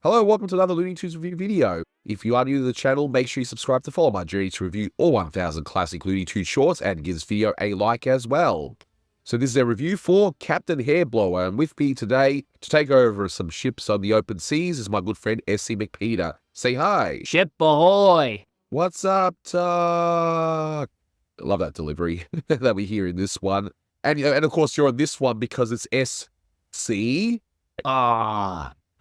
Hello, welcome to another Looney Tunes review video. If you are new to the channel, make sure you subscribe to follow my journey to review all 1000 classic Looney Tunes shorts and give this video a like as well. So this is a review for Captain Hareblower, and with me today to take over some ships on the open seas is my good friend SC McPeter. Say hi. Ship ahoy! What's up, Tuck? I love that delivery that we hear in this one. And of course you're on this one because it's SC.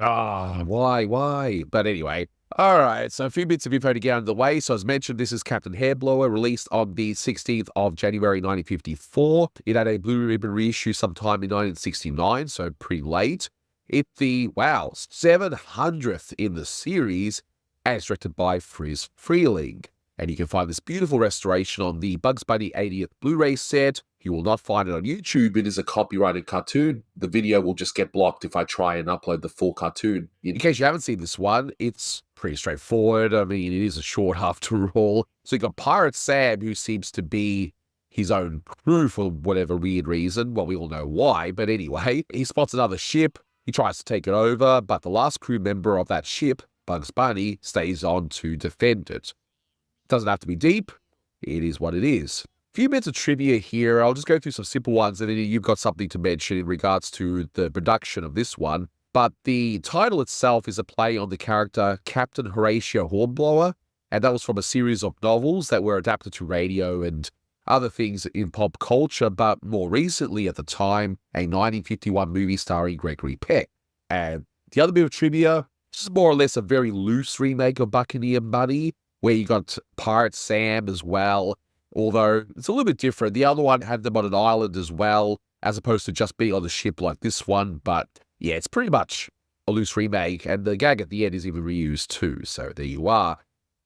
Why? But anyway, all right, so a few bits of info to get out of the way. So as mentioned, this is Captain Hareblower, released on the 16th of January 1954. It had a blue ribbon reissue sometime in 1969, so pretty late. It's the, 700th in the series, and it's directed by Friz Freleng. And you can find this beautiful restoration on the Bugs Bunny 80th Blu-ray set. You will not find it on YouTube. It is a copyrighted cartoon. The video will just get blocked if I try and upload the full cartoon. In case you haven't seen this one, it's pretty straightforward. I mean, it is a short after all. So you got Pirate Sam, who seems to be his own crew for whatever weird reason. Well, we all know why, but anyway, he spots another ship. He tries to take it over, but the last crew member of that ship, Bugs Bunny, stays on to defend it. Doesn't have to be deep. It is what it is. A few bits of trivia here. I'll just go through some simple ones, and then you've got something to mention in regards to the production of this one. But the title itself is a play on the character Captain Hareblower, and that was from a series of novels that were adapted to radio and other things in pop culture, but more recently at the time, a 1951 movie starring Gregory Peck. And the other bit of trivia, this is more or less a very loose remake of Buccaneer Bunny, where you got Pirate Sam as well, although it's a little bit different. The other one had them on an island as well, as opposed to just being on the ship like this one. But yeah, it's pretty much a loose remake, and the gag at the end is even reused too, so there you are.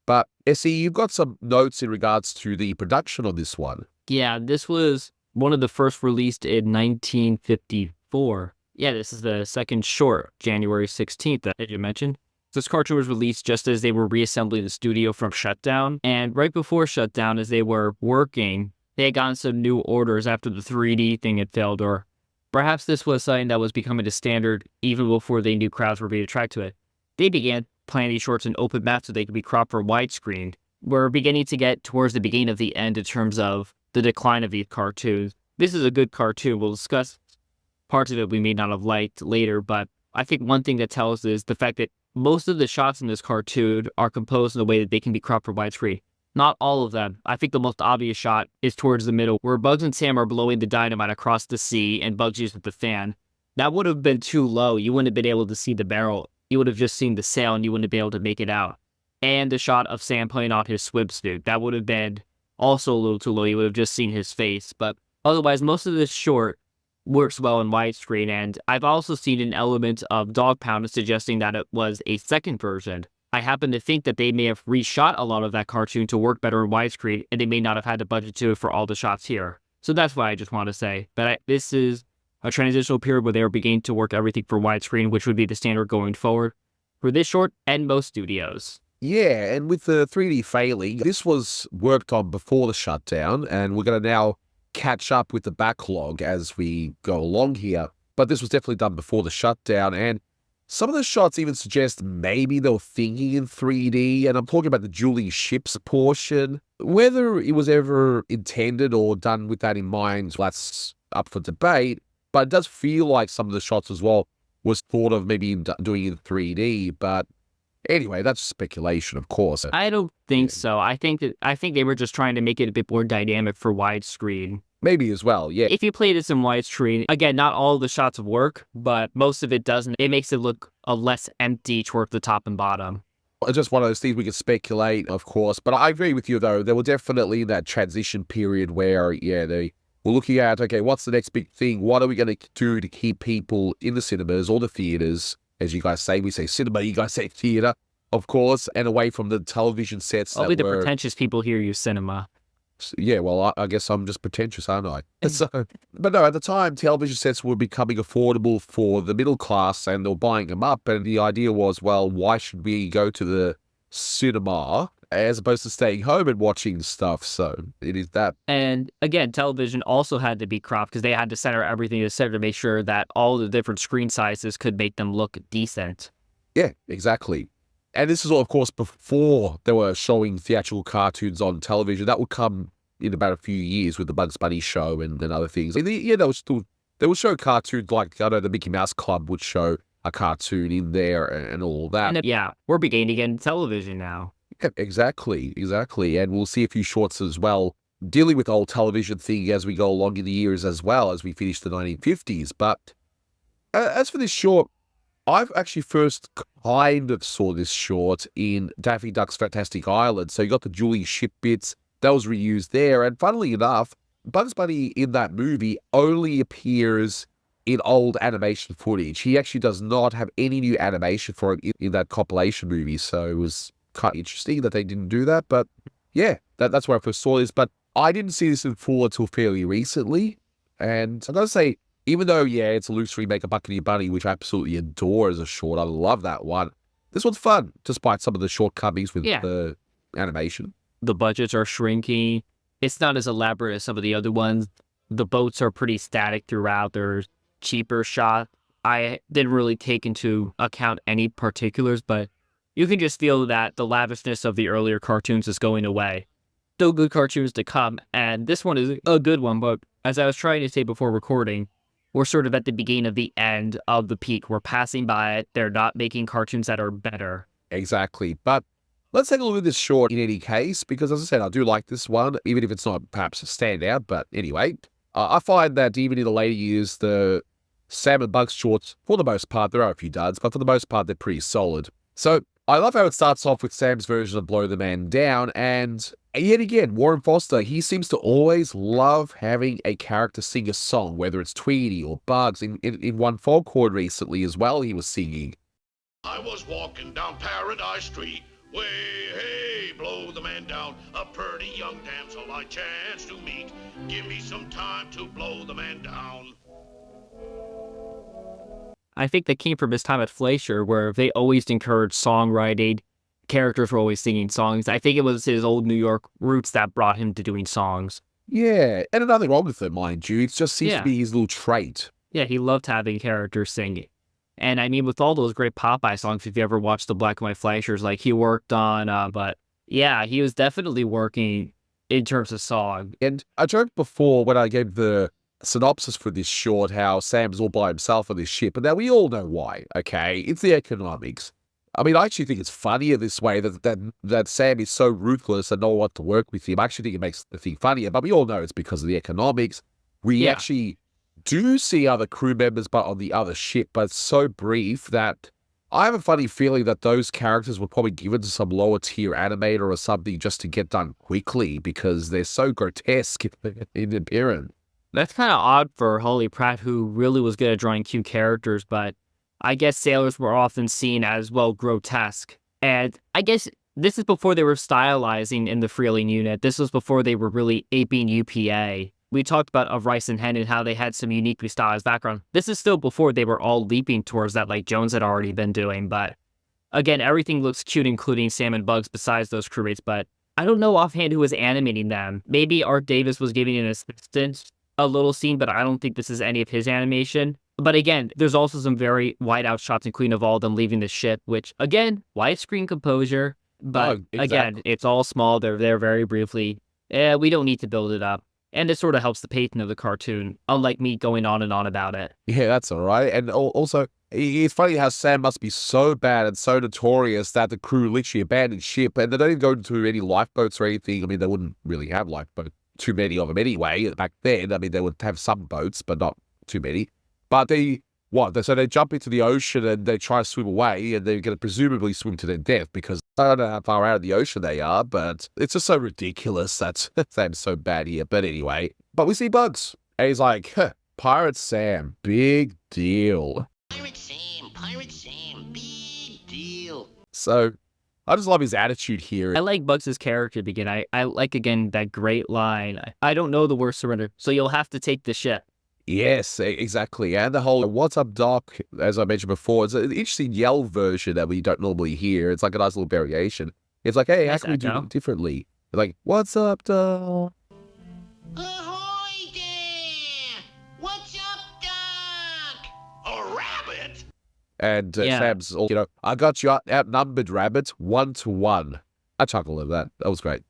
But SE, you've got some notes in regards to the production on this one. Yeah, this was one of the first released in 1954. Yeah, this is the second short, January 16th, that you mentioned. This cartoon was released just as they were reassembling the studio from shutdown. And right before shutdown, as they were working, they had gotten some new orders after the 3D thing had failed, or perhaps this was something that was becoming a standard even before they knew crowds were being attracted to it. They began planning these shorts in open maps so they could be cropped for widescreen. We're beginning to get towards the beginning of the end in terms of the decline of these cartoons. This is a good cartoon. We'll discuss parts of it we may not have liked later, but I think one thing that tells is the fact that most of the shots in this cartoon are composed in a way that they can be cropped for widescreen. Not all of them. I think the most obvious shot is towards the middle, where Bugs and Sam are blowing the dynamite across the sea and Bugs uses the fan. That would have been too low. You wouldn't have been able to see the barrel. You would have just seen the sail and you wouldn't have been able to make it out. And the shot of Sam putting on his swimsuit. That would have been also a little too low. You would have just seen his face. But otherwise, most of this short works well in widescreen, and I've also seen an element of dog pound suggesting that it was a second version. I happen to think that they may have reshot a lot of that cartoon to work better in widescreen, and they may not have had the budget to for all the shots here. So that's what I just want to say. But this is a transitional period where they are beginning to work everything for widescreen, which would be the standard going forward for this short and most studios. Yeah, and with the 3D failing, this was worked on before the shutdown, and we're going to now catch up with the backlog as we go along here. But this was definitely done before the shutdown, and some of the shots even suggest maybe they were thinking in 3D, and I'm talking about the dueling ships portion. Whether it was ever intended or done with that in mind, that's up for debate, but it does feel like some of the shots as well was thought of maybe doing in 3D, but anyway, that's speculation, of course. I don't think so. I think they were just trying to make it a bit more dynamic for widescreen. Maybe as well, yeah. If you play this in widescreen, again, not all of the shots work, but most of it doesn't. It makes it look a less empty towards the top and bottom. It's just one of those things we can speculate, of course. But I agree with you, though. There were definitely that transition period where, yeah, they were looking at, okay, what's the next big thing? What are we going to do to keep people in the cinemas or the theaters? As you guys say, we say cinema, you guys say theater, of course, and away from the television sets. Only the pretentious people here use cinema. Yeah, well, I guess I'm just pretentious, aren't I? But no, at the time, television sets were becoming affordable for the middle class, and they were buying them up. And the idea was, well, why should we go to the cinema as opposed to staying home and watching stuff? So it is that. And again, television also had to be cropped because they had to center everything to center to make sure that all the different screen sizes could make them look decent. Yeah, exactly. And this is all, of course, before they were showing theatrical cartoons on television. That would come in about a few years with the Bugs Bunny show and other things. Yeah, they would show cartoons like, I know, the Mickey Mouse Club would show a cartoon in there and all that. And yeah, we're beginning to get into television now. Yeah, exactly. And we'll see a few shorts as well, dealing with the whole television thing as we go along in the years as well, as we finish the 1950s. But as for this short, I've actually first kind of saw this short in Daffy Duck's Fantastic Island. So you got the Julie ship bits, that was reused there. And funnily enough, Bugs Bunny in that movie only appears in old animation footage. He actually does not have any new animation for him in that compilation movie. So it was kind of interesting that they didn't do that. But yeah, that's where I first saw this. But I didn't see this in full until fairly recently. And I gotta say, even though, yeah, it's a loose remake of Buckaroo Bunny, which I absolutely adore as a short. I love that one. This one's fun, despite some of the shortcomings with the animation. The budgets are shrinking. It's not as elaborate as some of the other ones. The boats are pretty static throughout. There's cheaper shots. I didn't really take into account any particulars, but you can just feel that the lavishness of the earlier cartoons is going away. Still good cartoons to come, and this one is a good one, but as I was trying to say before recording, we're sort of at the beginning of the end of the peak. We're passing by it. They're not making cartoons that are better. Exactly. But let's take a look at this short in any case, because as I said, I do like this one, even if it's not perhaps a standout. But anyway, I find that even in the later years, the Sam and Bugs shorts, for the most part, there are a few duds, but for the most part, they're pretty solid. So I love how it starts off with Sam's version of Blow the Man Down, and yet again, Warren Foster, he seems to always love having a character sing a song, whether it's Tweety or Bugs. In one folk chord recently as well, he was singing. I was walking down Paradise Street, way, hey, blow the man down, a pretty young damsel I chanced to meet. Give me some time to blow the man down. I think that came from his time at Fleischer, where they always encouraged songwriting. Characters were always singing songs. I think it was his old New York roots that brought him to doing songs. Yeah, and nothing wrong with it, mind you. It just seems to be his little trait. Yeah, he loved having characters singing. And I mean, with all those great Popeye songs, if you ever watched the Black and White Fleischers, like he worked on, but yeah, he was definitely working in terms of song. And I joked before when I gave the synopsis for this short how Sam's all by himself on this ship, and now we all know why, okay? It's the economics. I mean, I actually think it's funnier this way that Sam is so ruthless and no one wants to work with him. I actually think it makes the thing funnier, but we all know it's because of the economics. We actually do see other crew members, but on the other ship, but it's so brief that I have a funny feeling that those characters were probably given to some lower tier animator or something just to get done quickly because they're so grotesque in appearance. That's kind of odd for Holly Pratt, who really was good at drawing cute characters, but I guess sailors were often seen as, well, grotesque. And I guess this is before they were stylizing in the Freleng unit. This was before they were really aping UPA. We talked about Of Rice and Hen and how they had some uniquely stylized background. This is still before they were all leaping towards that like Jones had already been doing. But again, everything looks cute, including Sam and Bugs besides those crewmates. But I don't know offhand who was animating them. Maybe Art Davis was giving an assistant a little scene, but I don't think this is any of his animation. But again, there's also some very wide-out shots, including of all of them leaving the ship, which, again, widescreen composure. But again, it's all small. They're there very briefly. We don't need to build it up. And it sort of helps the pacing of the cartoon, unlike me going on and on about it. Yeah, that's all right. And also, it's funny how Sam must be so bad and so notorious that the crew literally abandoned ship, and they don't even go into any lifeboats or anything. I mean, they wouldn't really have lifeboats. Too many of them anyway. Back then, I mean, they would have some boats, but not too many. But so they jump into the ocean and they try to swim away, and they're going to presumably swim to their death because I don't know how far out of the ocean they are, but it's just so ridiculous that Sam's so bad here. But anyway, but we see Bugs, and he's like, Pirate Sam, big deal. Pirate Sam, big deal. So I just love his attitude here. I like Bugs' character begin. I like, again, that great line. I don't know the word surrender, so you'll have to take the ship. Yes, exactly. And the whole "What's up, Doc?" as I mentioned before, it's an interesting yell version that we don't normally hear. It's like a nice little variation. It's like, hey, how can we do it differently? Like, "What's up, Doc?" Ahoy there! What's up, Doc? A rabbit? And Yeah. Sam's all, I got you outnumbered, rabbit, 1-1. I chuckled at that. That was great.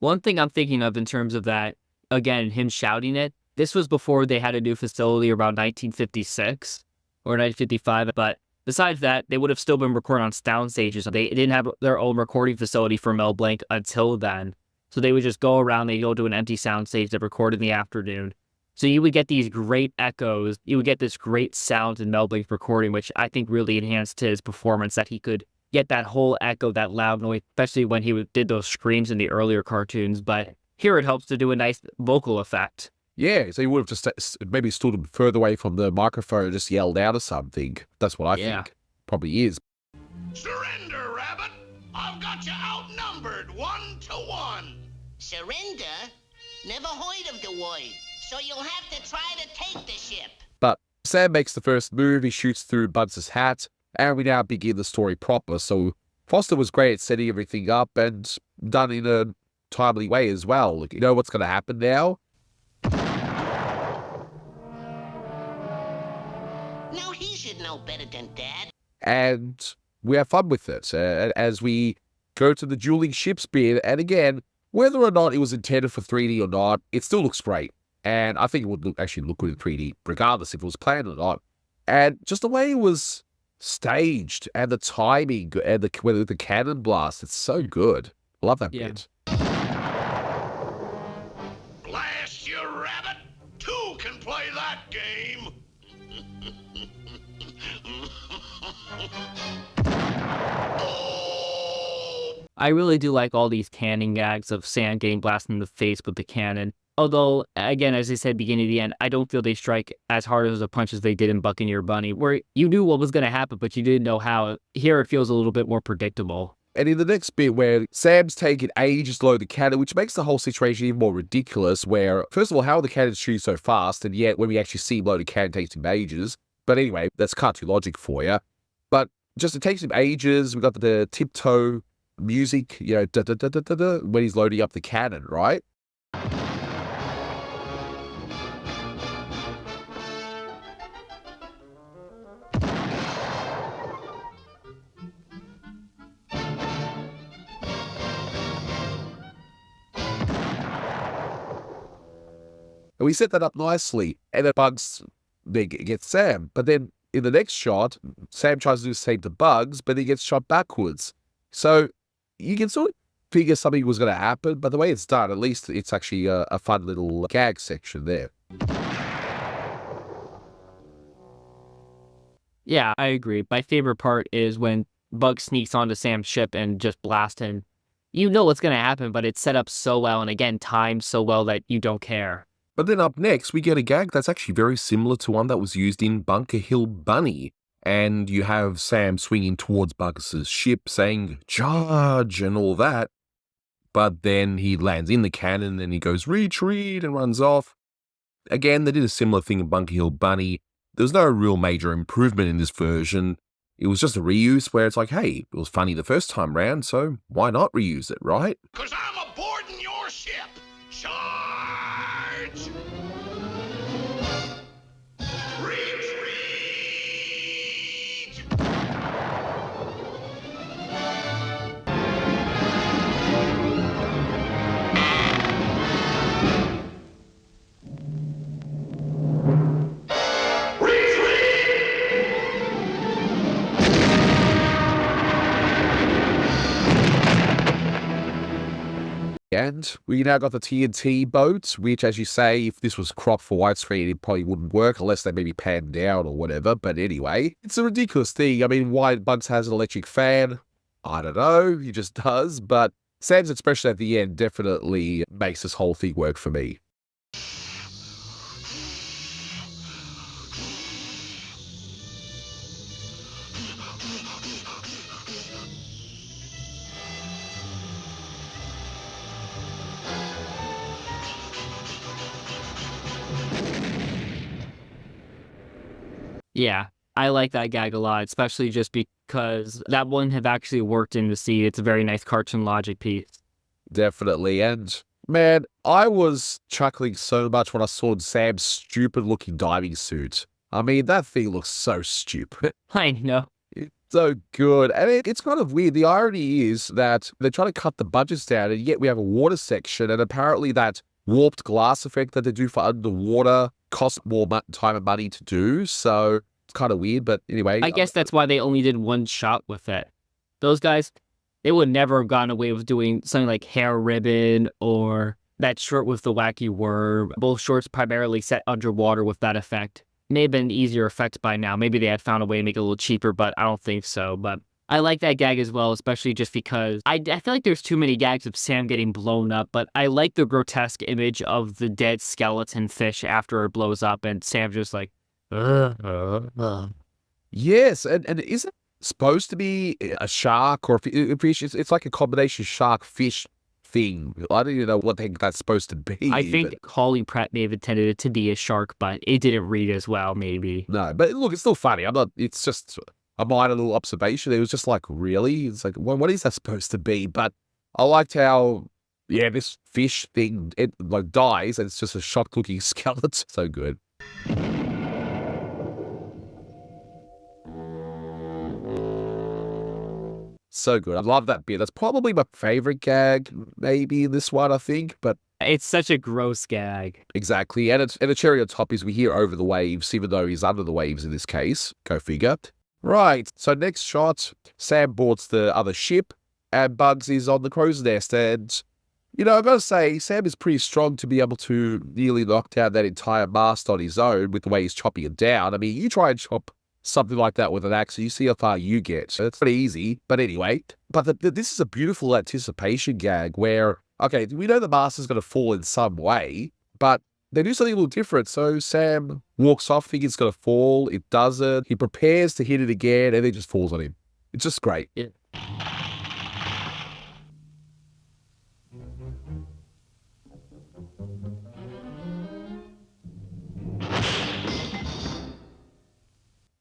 One thing I'm thinking of in terms of that, again, him shouting it, this was before they had a new facility around 1956 or 1955. But besides that, they would have still been recording on sound stages. They didn't have their own recording facility for Mel Blanc until then. So they would just go around, they'd go to an empty sound stage that record in the afternoon. So you would get these great echoes. You would get this great sound in Mel Blanc's recording, which I think really enhanced his performance, that he could get that whole echo, that loud noise, especially when he did those screams in the earlier cartoons. But here it helps to do a nice vocal effect. Yeah, so he would have just maybe stood further away from the microphone and just yelled out or something. That's what I think. Probably is. Surrender, rabbit. I've got you outnumbered 1-1. Surrender? Never heard of the word. So you'll have to try to take the ship. But Sam makes the first move. He shoots through Bugs' hat. And we now begin the story proper. So Foster was great at setting everything up and done in a timely way as well. You know what's going to happen now? Now he should know better than that. And we have fun with it as we go to the dueling ships bit. And again, whether or not it was intended for 3D or not, it still looks great. And I think it would actually look good in 3D, regardless if it was planned or not. And just the way it was staged and the timing and the cannon blast, it's so good. Love that bit. Blast you, rabbit. Two can play that game. I really do like all these cannon gags of Sam getting blasted in the face with the cannon. Although, again, as I said, beginning to the end, I don't feel they strike as hard as the punches they did in Buccaneer Bunny, where you knew what was going to happen, but you didn't know how. Here it feels a little bit more predictable. And in the next bit where Sam's taking ages to load the cannon, which makes the whole situation even more ridiculous, where, first of all, how are the cannons shooting so fast, and yet when we actually see him load a cannon, it takes him ages. But anyway, that's cartoon logic for you. But just it takes him ages. We got the tiptoe music, da-da-da-da-da-da, when he's loading up the cannon, right? And we set that up nicely. And then Bugs gets Sam. But then in the next shot, Sam tries to do the same to Bugs, but he gets shot backwards. So you can sort of figure something was going to happen, but the way it's done, at least it's actually a fun little gag section there. Yeah, I agree. My favorite part is when Bugs sneaks onto Sam's ship and just blasts him. You know what's going to happen, but it's set up so well, and again, timed so well that you don't care. But then up next, we get a gag that's actually very similar to one that was used in Bunker Hill Bunny. And you have Sam swinging towards Bugs' ship saying, "Charge," and all that. But then he lands in the cannon and he goes, "Retreat," and runs off. Again, they did a similar thing in Bunker Hill Bunny. There was no real major improvement in this version. It was just a reuse where it's like, hey, it was funny the first time round, so why not reuse it, right? 'Cause I'm aboarding your ship. Charge! Retreat! And we now got the TNT boat, which, as you say, if this was cropped for widescreen, it probably wouldn't work unless they maybe panned down or whatever. But anyway, it's a ridiculous thing. I mean, why Bugs has an electric fan? I don't know. He just does. But Sam's expression at the end definitely makes this whole thing work for me. Yeah, I like that gag a lot, especially just because that wouldn't have actually worked in the scene. It's a very nice cartoon logic piece. Definitely. And man, I was chuckling so much when I saw Sam's stupid looking diving suit. I mean, that thing looks so stupid. I know. It's so good. And it's kind of weird. The irony is that they're trying to cut the budgets down, and yet we have a water section, and apparently that warped glass effect that they do for underwater costs more time and money to do. So it's kind of weird, but anyway. I guess that's why they only did one shot with it. Those guys, they would never have gotten away with doing something like Hair Ribbon or that short with the wacky worm. Both shorts primarily set underwater with that effect. May have been an easier effect by now. Maybe they had found a way to make it a little cheaper, but I don't think so. But I like that gag as well, especially just because I feel like there's too many gags of Sam getting blown up, but I like the grotesque image of the dead skeleton fish after it blows up, and Sam just like, Yes, and is it supposed to be a shark or a fish? It's like a combination shark-fish thing. I don't even know what the heck that's supposed to be. I think but- Holly Pratt may have intended it to be a shark, but it didn't read as well, maybe. No, but look, it's still funny. It's just a minor little observation. It was just like, really? It's like, what is that supposed to be? But I liked how, yeah, this fish thing, it like dies and it's just a shocked looking skeleton. So good. So good. I love that bit. That's probably my favorite gag, maybe in this one, I think. But It's such a gross gag. exactly. And the cherry on top is we hear over the waves, even though he's under the waves in this case. Go figure. Right. So next shot, Sam boards the other ship and Bugs is on the crow's nest. And, you know, I've got to say, Sam is pretty strong to be able to nearly knock down that entire mast on his own with the way he's chopping it down. I mean, you try and chop something like that with an axe, you see how far you get. So it's pretty easy. But anyway, this is a beautiful anticipation gag where, okay, we know the mast is going to fall in some way, but they do something a little different. So Sam walks off, thinking it's going to fall. It doesn't. He prepares to hit it again, and it just falls on him. It's just great. Yeah.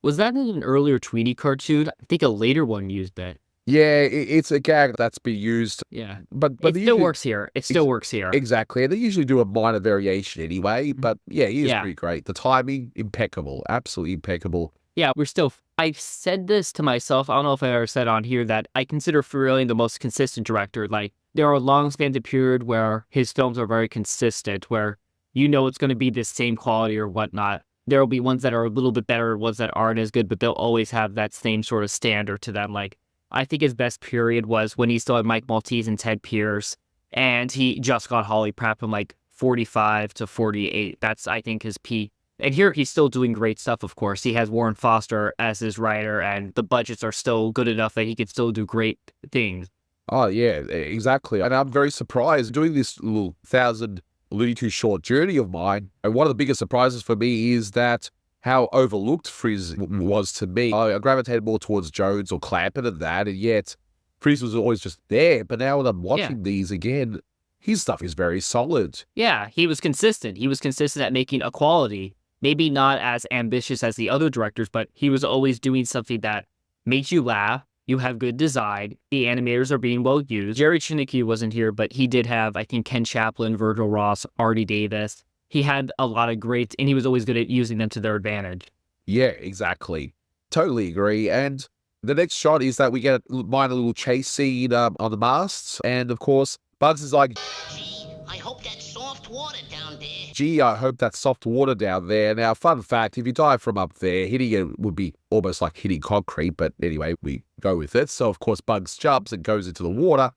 Was that in an earlier Tweety cartoon? I think a later one used that. Yeah, it's a gag that's been used, Yeah. but It they still usually- works here. It still works here. Exactly. And they usually do a minor variation anyway. But yeah, he is Yeah. pretty great. The timing, impeccable. Absolutely impeccable. Yeah, we're still. I've said this to myself. I don't know if I ever said on here that I consider Freleng the most consistent director. Like, there are long spans of period where his films are very consistent, where you know it's going to be the same quality or whatnot. There will be ones that are a little bit better, ones that aren't as good, but they'll always have that same sort of standard to them. Like, I think his best period was when he still had Mike Maltese and Ted Pierce, and he just got Holly Pratt from like 45 to 48. That's, I think, his peak. And here he's still doing great stuff, of course. He has Warren Foster as his writer, and the budgets are still good enough that he could still do great things. Oh, yeah, exactly. And I'm very surprised doing this little 1,000 Looney Tunes short journey of mine. And one of the biggest surprises for me is that how overlooked Friz was to me. I gravitated more towards Jones or Clampett and that, and yet Friz was always just there. But now when I'm watching these again, his stuff is very solid. Yeah, he was consistent. He was consistent at making a quality. Maybe not as ambitious as the other directors, but he was always doing something that makes you laugh. You have good design. The animators are being well used. Jerry Chinicki wasn't here, but he did have, I think, Ken Chaplin, Virgil Ross, Artie Davis. He had a lot of great, and he was always good at using them to their advantage. Yeah, exactly. Totally agree. And the next shot is that we get a minor little chase scene on the masts. And of course, Bugs is like, Gee, I hope that's soft water down there. gee, I hope that's soft water down there. Now, fun fact, if you dive from up there, hitting it would be almost like hitting concrete. But anyway, we go with it. So, of course, Bugs jumps and goes into the water.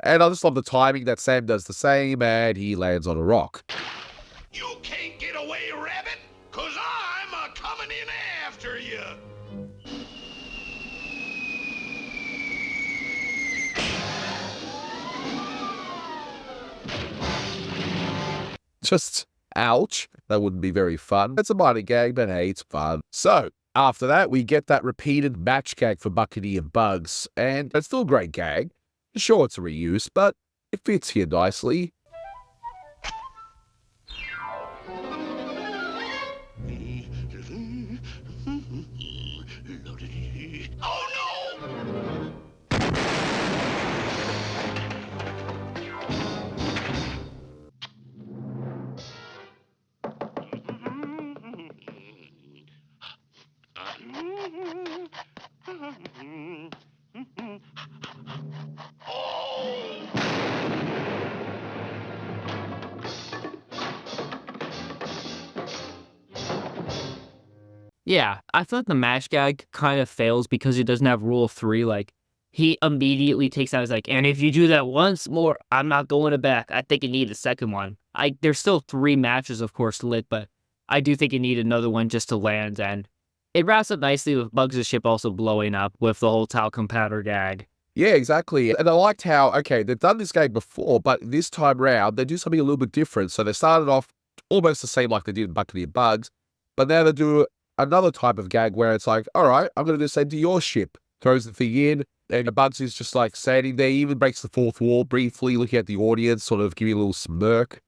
And I just love the timing that Sam does the same, and he lands on a rock. You can't get away, Rabbit, 'cause I'm a-coming in after you. Just, ouch. That wouldn't be very fun. It's a minor gag, but hey, it's fun. So, after that, we get that repeated match gag for Buckety and Bugs. And it's still a great gag. Sure, it's a reuse, but it fits here nicely. Oh, no! Yeah, I thought the mash gag kind of fails because he doesn't have rule of three. Like, he immediately takes out, he's like, and if you do that once more, I'm not going to back. I think you need a second one. There's still 3 matches, of course, lit, but I do think you need another one just to land, and it wraps up nicely with Bugs' ship also blowing up with the whole talcum powder gag. Yeah, exactly. And I liked how, okay, they've done this gag before, but this time round, they do something a little bit different. So they started off almost the same like they did in Buccaneer Bugs, but now they do another type of gag where it's like, all right, I'm going to do the same to your ship. Throws the thing in, and Bugs is just like standing there, even breaks the fourth wall briefly, looking at the audience, sort of giving a little smirk.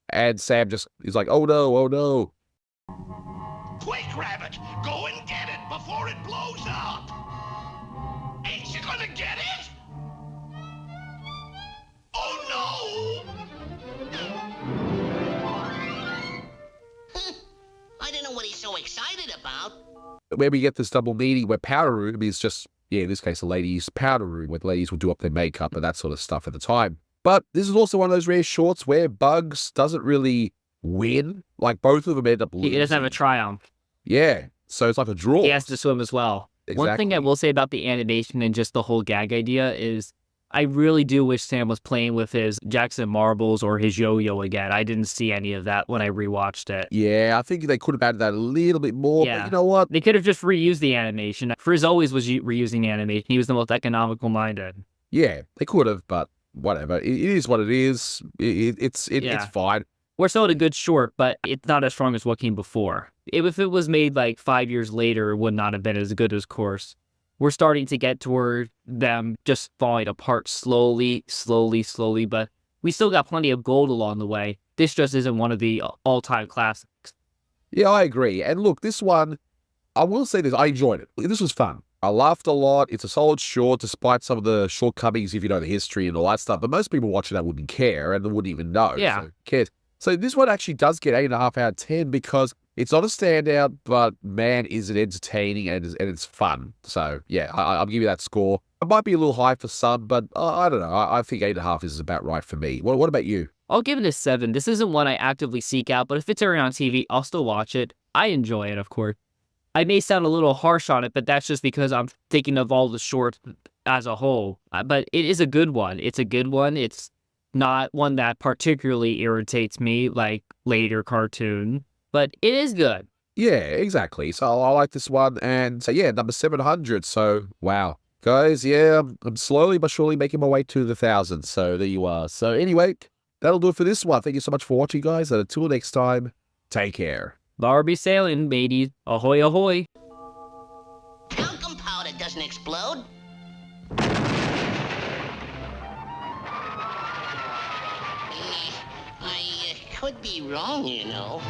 And Sam just is like, oh no, oh no. Quick, Rabbit, go and get it before it blows up. Ain't you gonna get it? Oh I don't know what he's so excited about. Where we get this double meaning where powder room is just, yeah, in this case, a ladies' powder room where the ladies will do up their makeup and that sort of stuff at the time. But this is also one of those rare shorts where Bugs doesn't really win. Like, both of them end up losing. He doesn't have a triumph. Yeah, so it's like a draw. He has to swim as well. One thing I will say about the animation and just the whole gag idea is I really do wish Sam was playing with his Jackson marbles or his yo-yo again. I didn't see any of that when I rewatched it. Yeah, I think they could have added that a little bit more, Yeah. but you know what? They could have just reused the animation. Friz always was reusing animation. He was the most economical minded. Yeah, they could have, but whatever. It is what it is. It's Yeah. fine. We're still a good short, but it's not as strong as what came before. If it was made like 5 years later, it would not have been as good as Course. We're starting to get toward them just falling apart slowly, but we still got plenty of gold along the way. This just isn't one of the all-time classics. Yeah, I agree. And look, this one, I will say this, I enjoyed it. This was fun. I laughed a lot. It's a solid short, despite some of the shortcomings if you know the history and all that stuff. But most people watching that wouldn't care and they wouldn't even know. Yeah. So who cares? So this one actually does get 8.5 out of 10 because it's not a standout, but man, is it entertaining and it's fun. So yeah, I'll give you that score. It might be a little high for some, but I don't know. I think 8.5 is about right for me. What about you? I'll give it a 7. This isn't one I actively seek out, but if it's airing on TV, I'll still watch it. I enjoy it, of course. I may sound a little harsh on it, but that's just because I'm thinking of all the shorts as a whole. But it is a good one. It's a good one. It's not one that particularly irritates me like later cartoon, but it is good. Yeah, exactly. So I like this one. And so yeah, number 700. So wow. Guys, yeah, I'm slowly but surely making my way to the 1,000. So there you are. So anyway, that'll do it for this one. Thank you so much for watching, guys. And until next time, take care. Barbie sailing, mateys. Ahoy, ahoy. Talcum powder doesn't explode. I could be wrong, you know.